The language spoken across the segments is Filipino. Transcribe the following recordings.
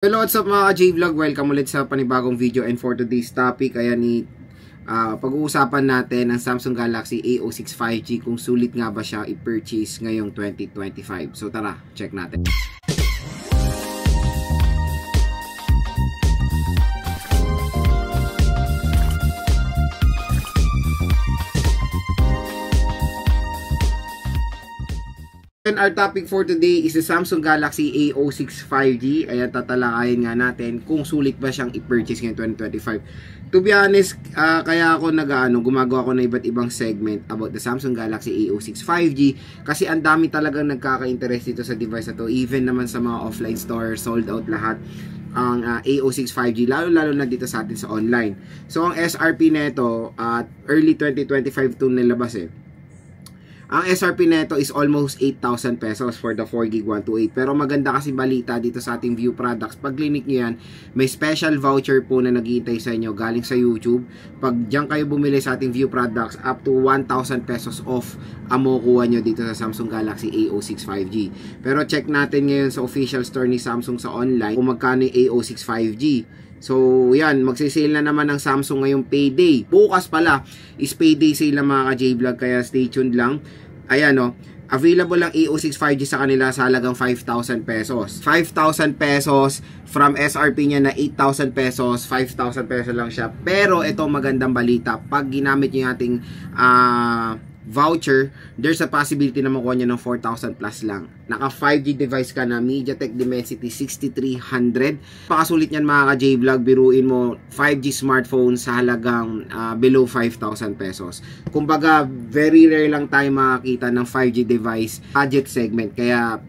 Hello, what's up mga ka-J-Vlog? Welcome ulit sa panibagong video, and for today's topic, ayan pag-uusapan natin ang Samsung Galaxy A06 5G, kung sulit nga ba siya i-purchase ngayong 2025. So tara, check natin. And our topic for today is the Samsung Galaxy A06 5G. Ayan, tatalakayin nga natin kung sulit ba siyang i-purchase ngayong 2025. To be honest, kaya ako gumagawa ako ng iba't ibang segment about the Samsung Galaxy A06 5G kasi ang dami talagang nagkaka-interest dito sa device na to. Even naman sa mga offline store, sold out lahat ang A06 5G, lalo na dito sa atin sa online. So ang SRP nito at early 2025 to nilabas Ang SRP neto is almost 8,000 pesos for the 4GB 128. Pero maganda kasi balita dito sa ating View Products. Pag clinic nyo yan, may special voucher po na naghihintay sa inyo galing sa YouTube. Pag diyan kayo bumili sa ating View Products, up to 1,000 pesos off ang makukuha nyo dito sa Samsung Galaxy A06 5G. Pero check natin ngayon sa official store ni Samsung sa online kung magkano yung A06 5G. So, yan, magsisale na naman ng Samsung ngayong payday. Bukas pala is payday sale ng mga ka-J-Vlog, kaya stay tuned lang. Ayan available lang A06 5G sa kanila sa halagang 5,000 pesos. 5,000 pesos from SRP niya na 8,000 pesos, 5,000 pesos lang siya. Pero ito magandang balita, pag ginamit niyo yung ating voucher, there's a possibility na makuha niya ng 4,000 plus lang. Naka 5G device ka na, MediaTek Dimensity 6300. Pakasulit niyan mga ka-J-Vlog, biruin mo 5G smartphone sa halagang below 5,000 pesos. Kumbaga, very rare lang tayo makakita ng 5G device budget segment. Kaya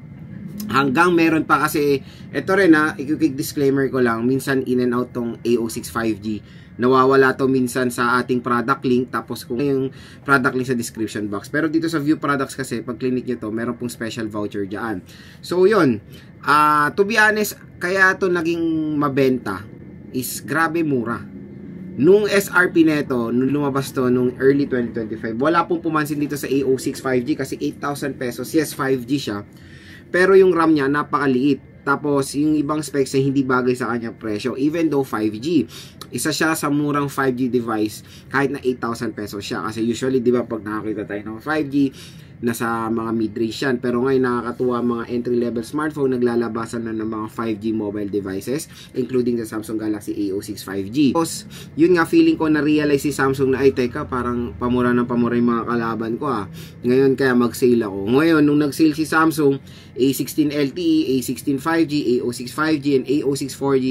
hanggang meron pa kasi, ito rin quick disclaimer ko lang, minsan in and out tong A06 5G. Nawawala to minsan sa ating product link, tapos kung yung product link sa description box. Pero dito sa View Products kasi, pag clinic nyo to, meron pong special voucher dyan. So yun, to be honest, kaya to naging mabenta is grabe mura. Nung SRP neto, nung lumabas to nung early 2025, wala pong pumansin dito sa A06 5G kasi 8,000 pesos. Yes, 5G siya, pero yung RAM niya napakaliit. Tapos, yung ibang specs na hindi bagay sa kanyang presyo. Even though 5G, isa siya sa murang 5G device kahit na 8,000 pesos siya. Kasi usually, di ba, pag nakakita tayo ng 5G, nasa mga mid-range yan. Pero ngayon, nakakatuwa mga entry-level smartphone, naglalabasan na ng mga 5G mobile devices, including the Samsung Galaxy A06 5G. Tapos, yun nga, feeling ko na-realize si Samsung na, ay, teka, parang pamura ng pamura yung mga kalaban ko Ngayon, kaya mag-sale ako. Ngayon, nung nag-sale si Samsung, A16 LTE, A16 5G, A06 5G, and A06 4G,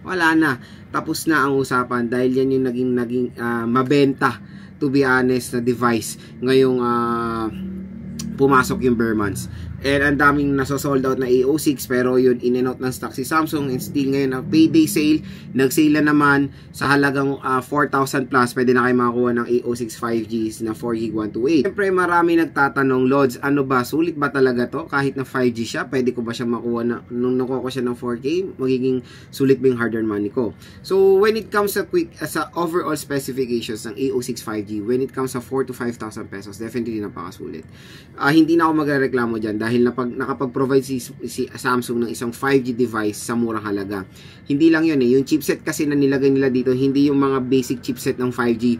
wala na. Tapos na ang usapan dahil yan yung naging mabenta, to be honest, na device ngayong pumasok yung bare months. And ang daming nasosold out na A06, pero yun, in and out ng stock si Samsung, and still ngayon ang payday sale, nag-sale na naman sa halagang 4,000 plus, pwede na kayo makakuha ng A06 5G na 4GB 128. Siyempre marami nagtatanong, Lods, ano ba, sulit ba talaga to? Kahit na 5G siya, pwede ko ba siya makuha nung nakuha ko siya ng 4K, magiging sulit ba yung hard-earned money ko? So when it comes sa overall specifications ng A06 5G, when it comes sa 4,000 to 5,000 pesos, definitely napakasulit. Hindi na ako magreklamo dyan dahil nakapag-provide si Samsung ng isang 5G device sa murang halaga. Hindi lang yun yung chipset kasi na nilagay nila dito, hindi yung mga basic chipset ng 5G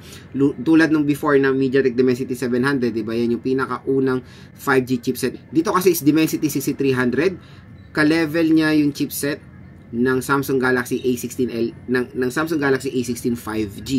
tulad nung before na MediaTek Dimensity 700, diba? Yan yung pinakaunang 5G chipset. Dito kasi is Dimensity 6300, ka-level niya yung chipset ng Samsung Galaxy A16 ng Samsung Galaxy A16 5G.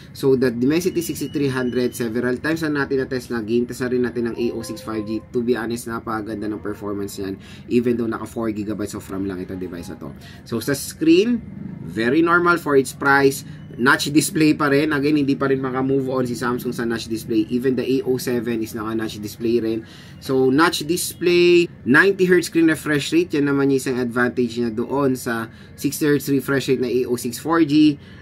So, the Dimensity 6300, several times na natin na-test na game. Test na rin natin ng A06 5G. To be honest, napakaganda ng performance yan. Even though naka 4GB of RAM lang itong device na to. So, sa screen, very normal for its price. Notch display pa rin. Again, hindi pa rin maka-move on si Samsung sa notch display. Even the A07 is naka-notch display rin. So, notch display, 90Hz screen refresh rate. Yan naman yung isang advantage niya doon sa 60Hz refresh rate na A06 4G.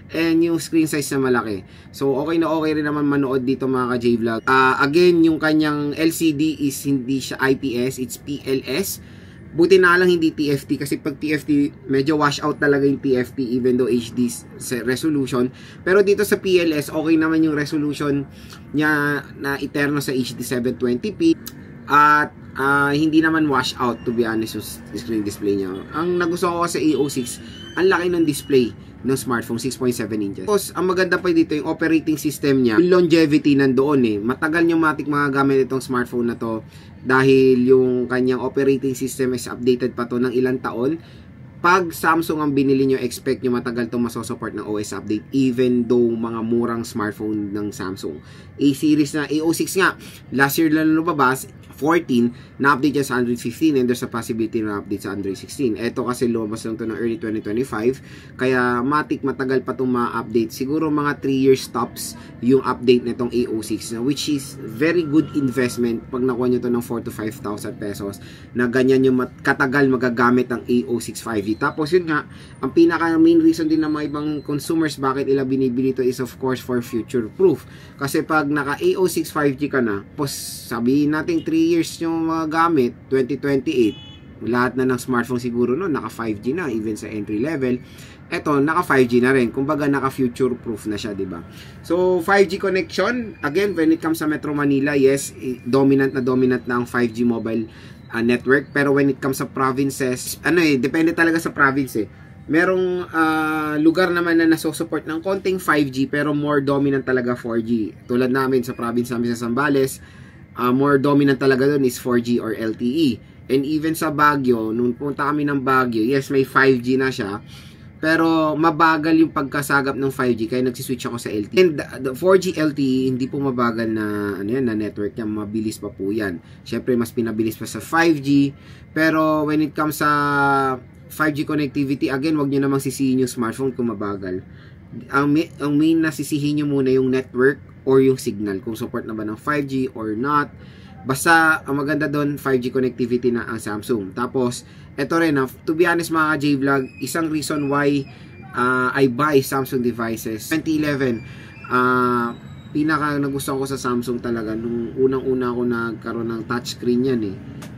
And yung screen size na malaki. So, okay na okay rin naman manood dito mga ka-J-Vlog. Again, yung kanyang LCD is hindi siya IPS, it's PLS. Buti na lang hindi TFT kasi pag TFT medyo wash out talaga yung TFT even though HD resolution. Pero dito sa PLS okay naman yung resolution niya na eterno sa HD 720p. At hindi naman wash out, to be honest, yung screen display niya. Ang nagustuhan ko sa A06, ang laki ng display ng smartphone, 6.7 inches. Tapos, ang maganda pa dito, yung operating system niya, yung longevity nandoon eh. Matagal nyo matik magagamit itong smartphone na to dahil yung kanyang operating system is updated pa to ng ilang taon. Pag Samsung ang binili nyo, expect nyo matagal itong masosupport ng OS update even though mga murang smartphone ng Samsung. A-series na, A06 nga, last year lang lumabas, 14, na-update yan sa Android 15 and there's a possibility na update sa Android 16. Ito kasi lumabas lang to ng early 2025, kaya matagal pa itong ma-update. Siguro mga 3 years tops yung update nitong A06, which is very good investment pag nakuha nyo to ng 4 to 5,000 pesos na ganyan yung katagal magagamit ng A06 5G. Tapos yun nga, ang pinaka main reason din ng mga ibang consumers bakit ila binibili ito is of course for future proof. Kasi pag naka A06 5G ka na, tapos sabihin natin 3 years nyo magagamit, 2028, lahat na ng smartphone siguro no, naka 5G na, even sa entry level. Eto, naka 5G na rin. Kumbaga, naka future proof na siya, diba? So, 5G connection, again, when it comes sa Metro Manila, yes, dominant na ang 5G mobile network. Pero when it comes sa provinces, depende talaga sa province eh. Merong lugar naman na nasusupport ng konting 5G pero more dominant talaga 4G. Tulad namin sa province namin sa Zambales, more dominant talaga doon is 4G or LTE. And even sa Baguio, nung punta kami ng Baguio, yes, may 5G na siya, pero mabagal yung pagkasagap ng 5G kaya nagsiswitch ako sa LTE. And the 4G LTE, hindi po mabagal na na network niya, mabilis pa po yan. Syempre mas pinabilis pa sa 5G, pero when it comes sa 5G connectivity, again, wag niyo namang sisihin yung smartphone kung mabagal. Ang main na sisihin niyo muna yung network or yung signal, kung support na ba ng 5G or not. Basta, ang maganda doon, 5G connectivity na ang Samsung. Tapos, eto rin, to be honest mga J-Vlog, isang reason why I buy Samsung devices. 2011, pinaka nagustuhan ko sa Samsung talaga, nung unang-una ako nagkaroon ng touchscreen yan eh.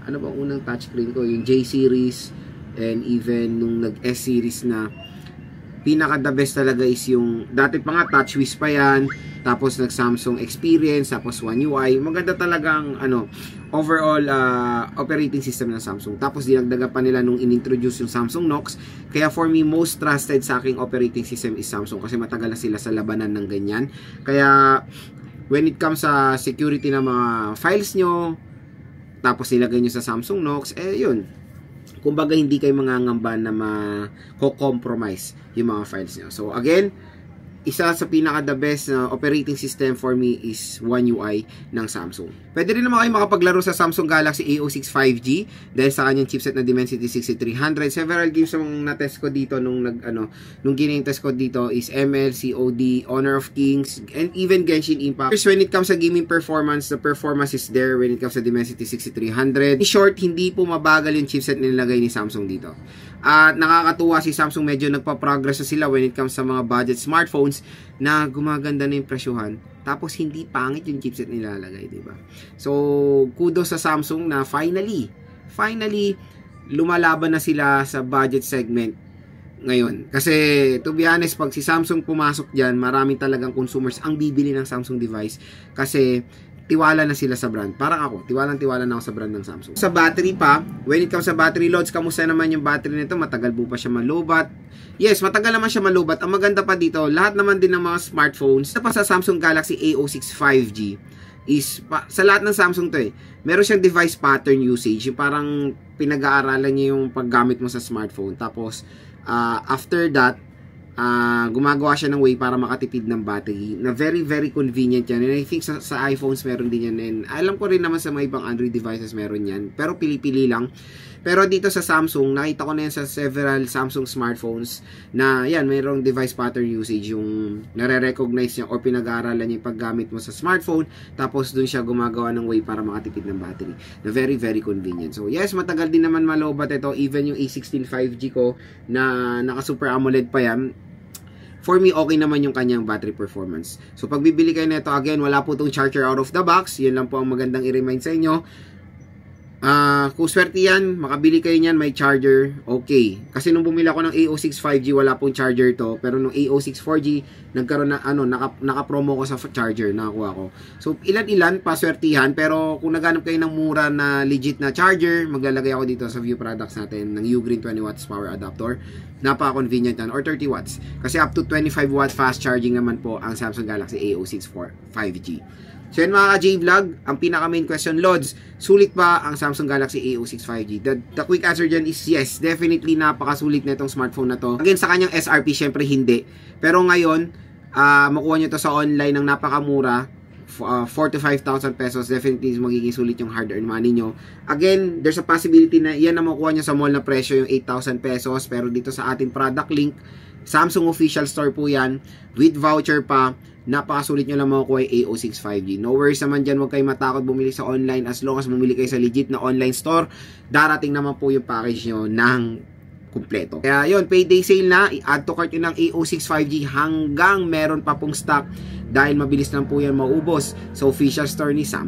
Ano ba unang touchscreen ko? Yung J-series, and even nung nag-S-series na, pinaka the best talaga is yung, dati pa nga TouchWiz pa yan, tapos nag Samsung Experience, tapos One UI. Maganda talagang overall operating system ng Samsung. Tapos dinagdagan pa nila nung inintroduce yung Samsung Knox. Kaya for me, most trusted sa aking operating system is Samsung kasi matagal na sila sa labanan ng ganyan. Kaya when it comes sa security ng mga files nyo, tapos nilagay nyo sa Samsung Knox, yun. Kumbaga hindi kayo mangangamba na ma-compromise yung mga files nyo. So again, isa sa pinaka the best na operating system for me is One UI ng Samsung. Pwede rin naman kayo makapaglaro sa Samsung Galaxy A06 5G dahil sa kanyang chipset na Dimensity 6300. Several games ang na-test ko dito nung gini-test ko dito is ML, COD, Honor of Kings, and even Genshin Impact. First, when it comes sa gaming performance, the performance is there when it comes sa Dimensity 6300. In short, hindi po mabagal yung chipset na nilagay ni Samsung dito. At nakakatuwa si Samsung, medyo nagpa-progress na sila when it comes sa mga budget smartphones na gumaganda na yung presyuhan. Tapos hindi pangit yung chipset nilalagay, diba? So, kudos sa Samsung na finally lumalaban na sila sa budget segment ngayon. Kasi, to be honest, pag si Samsung pumasok dyan, maraming talagang consumers ang bibili ng Samsung device. Kasi, tiwala na sila sa brand. Parang ako, tiwala na ako sa brand ng Samsung. Sa battery pa, when it comes sa battery loads, kamusta naman yung battery nito? Matagal po pa siya malubat? Yes, matagal naman siya malubat. Ang maganda pa dito, lahat naman din ng mga smartphones, pa sa Samsung Galaxy A06 5G, is, sa lahat ng Samsung to meron siyang device pattern usage. Yung parang pinag-aaralan niya yung paggamit mo sa smartphone. Tapos, after that, gumagawa siya ng way para makatipid ng battery na very very convenient yan, and I think sa iPhones meron din yan, and alam ko rin naman sa mga ibang Android devices meron yan, pero pili-pili lang. Pero dito sa Samsung, nakita ko na yan sa several Samsung smartphones na yan, mayroong device pattern usage, yung nare-recognize niya o pinag-aaralan niya yung paggamit mo sa smartphone, tapos dun siya gumagawa ng way para makatipid ng battery na very very convenient. So yes, matagal din naman malobat ito, even yung A16 5G ko na naka Super AMOLED pa yan. For me, okay naman yung kanyang battery performance. So, pag bibili kayo nito, again, wala po itong charger out of the box. Yun lang po ang magandang i-remind sa inyo. Kung swerte yan, makabili kayo niyan, may charger, okay. Kasi nung bumili ako ng A06 5G, wala pong charger to. Pero nung A06 4G, nagkaroon na, naka-promo ko sa charger, nakakuha ko. So, ilan-ilan, paswertihan. Pero kung naghanap kayo ng mura na legit na charger, maglalagay ako dito sa view products natin ng Ugreen 20 watts power adapter. Napaka-convenient yan, or 30 watts. Kasi up to 25 watt fast charging naman po ang Samsung Galaxy A06 5G. So yan mga ka-J-Vlog, ang pinaka main question, Lods, sulit ba ang Samsung Galaxy A06 5G? The quick answer dyan is yes, definitely napakasulit na itong smartphone na to. Again, sa kanyang SRP, syempre hindi. Pero ngayon, makuha nyo to sa online ng napakamura, 4 to 5,000 pesos, definitely magiging sulit yung hard-earned money nyo. Again, there's a possibility na yan na makuha nyo sa mall na presyo yung 8,000 pesos, pero dito sa ating product link, Samsung official store po yan, with voucher pa, napakasulit nyo lang makukuha yung A06 5G. No worries naman dyan, huwag kayo matakot bumili sa online. As long as bumili kayo sa legit na online store, darating naman po yung package nyo ng kumpleto. Kaya yun, payday sale na, i-add to cart yun ng A06 5G hanggang meron pa pong stock dahil mabilis lang po yan maubos sa official store ni Samsung.